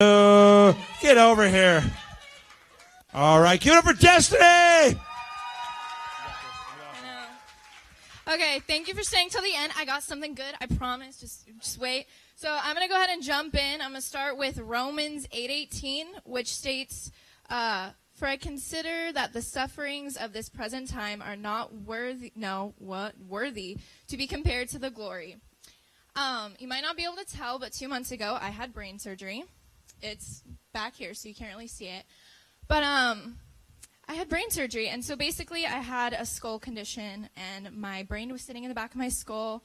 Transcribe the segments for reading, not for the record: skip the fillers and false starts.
Get over here. All right, give it up for Destiny. Okay, thank you for staying till the end. I got something good, I promise. Just wait. So I'm going to go ahead and jump in. I'm going to start with Romans 8:18, which states, "For I consider that the sufferings of this present time are not worthy to be compared to the glory." You might not be able to tell, but 2 months ago I had brain surgery. It's back here, so you can't really see it. But I had brain surgery, and so basically I had a skull condition, and my brain was sitting in the back of my skull,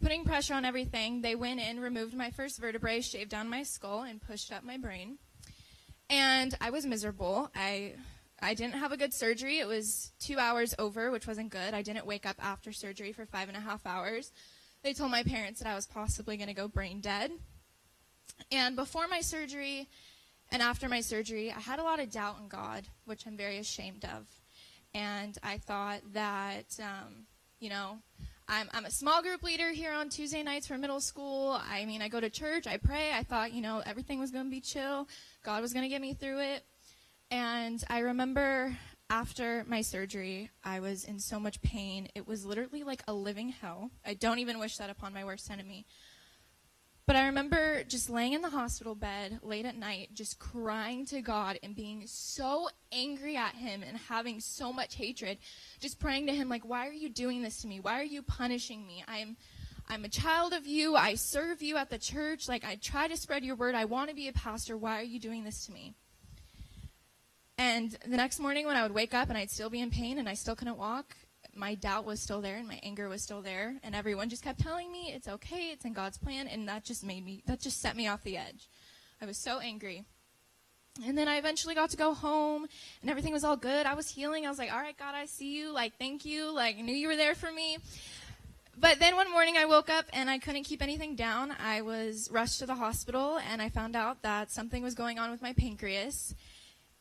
putting pressure on everything. They went in, removed my first vertebrae, shaved down my skull, and pushed up my brain. And I was miserable. I didn't have a good surgery. It was 2 hours over, which wasn't good. I didn't wake up after surgery for 5.5 hours. They told my parents that I was possibly going to go brain dead. And before my surgery and after my surgery, I had a lot of doubt in God, which I'm very ashamed of. And I thought that, I'm a small group leader here on Tuesday nights for middle school. I mean, I go to church, I pray. I thought, everything was going to be chill. God was going to get me through it. And I remember after my surgery, I was in so much pain. It was literally like a living hell. I don't even wish that upon my worst enemy. But I remember just laying in the hospital bed late at night, just crying to God and being so angry at him and having so much hatred, just praying to him like, why are you doing this to me? Why are you punishing me? I'm a child of you. I serve you at the church. Like, I try to spread your word. I want to be a pastor. Why are you doing this to me? And the next morning when I would wake up and I'd still be in pain and I still couldn't walk, my doubt was still there and my anger was still there, and everyone just kept telling me it's okay, it's in God's plan, and that just set me off the edge. I was so angry. And then I eventually got to go home and everything was all good. I was healing. I was like, all right, God, I see you. Like, thank you. Like, I knew you were there for me. But then one morning I woke up and I couldn't keep anything down. I was rushed to the hospital and I found out that something was going on with my pancreas.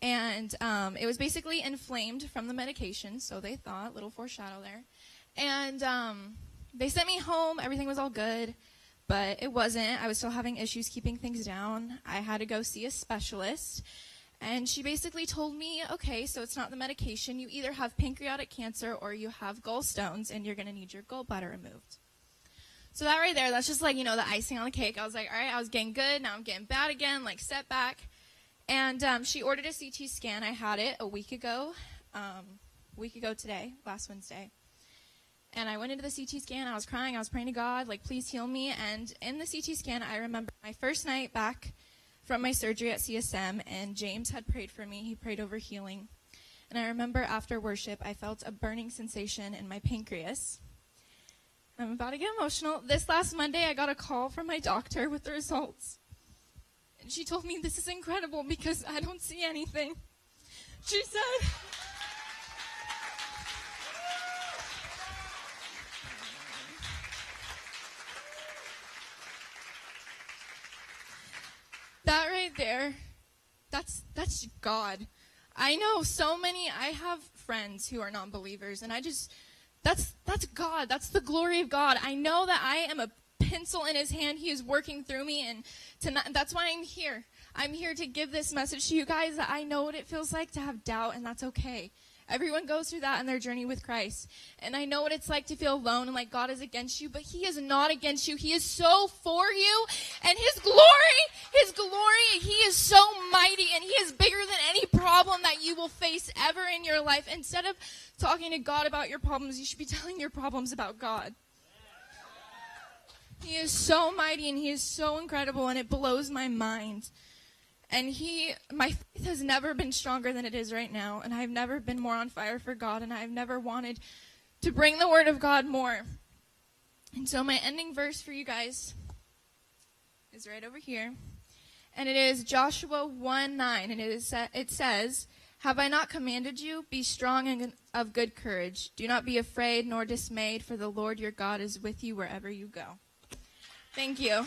And it was basically inflamed from the medication, so they thought, little foreshadow there. And they sent me home. Everything was all good, but it wasn't. I was still having issues keeping things down. I had to go see a specialist, and she basically told me, okay, so it's not the medication. You either have pancreatic cancer or you have gallstones, and you're going to need your gallbladder removed. So that right there, that's just like, the icing on the cake. I was like, all right, I was getting good. Now I'm getting bad again, like setback. And she ordered a CT scan. I had it a week ago today, last Wednesday. And I went into the CT scan. I was crying. I was praying to God, like, please heal me. And in the CT scan, I remember my first night back from my surgery at CSM, and James had prayed for me. He prayed over healing. And I remember after worship, I felt a burning sensation in my pancreas. I'm about to get emotional. This last Monday, I got a call from my doctor with the results. And she told me, this is incredible because I don't see anything. She said, that right there, that's God. I know I have friends who are non-believers, and that's God. That's the glory of God. I know that I am a pencil in his hand. He is working through me, and tonight, that's why I'm here. I'm here to give this message to you guys, that I know what it feels like to have doubt, and that's okay. Everyone goes through that in their journey with Christ. And I know what it's like to feel alone and like God is against you, but he is not against you. He is so for you. And his glory, he is so mighty, and he is bigger than any problem that you will face ever in your life. Instead of talking to God about your problems, you should be telling your problems about God. He is so mighty and he is so incredible, and it blows my mind. And my faith has never been stronger than it is right now, and I've never been more on fire for God, and I've never wanted to bring the word of God more. And so my ending verse for you guys is right over here, and it is Joshua 1:9, and it says, "Have I not commanded you? Be strong and of good courage. Do not be afraid nor dismayed, for the Lord your God is with you wherever you go." Thank you.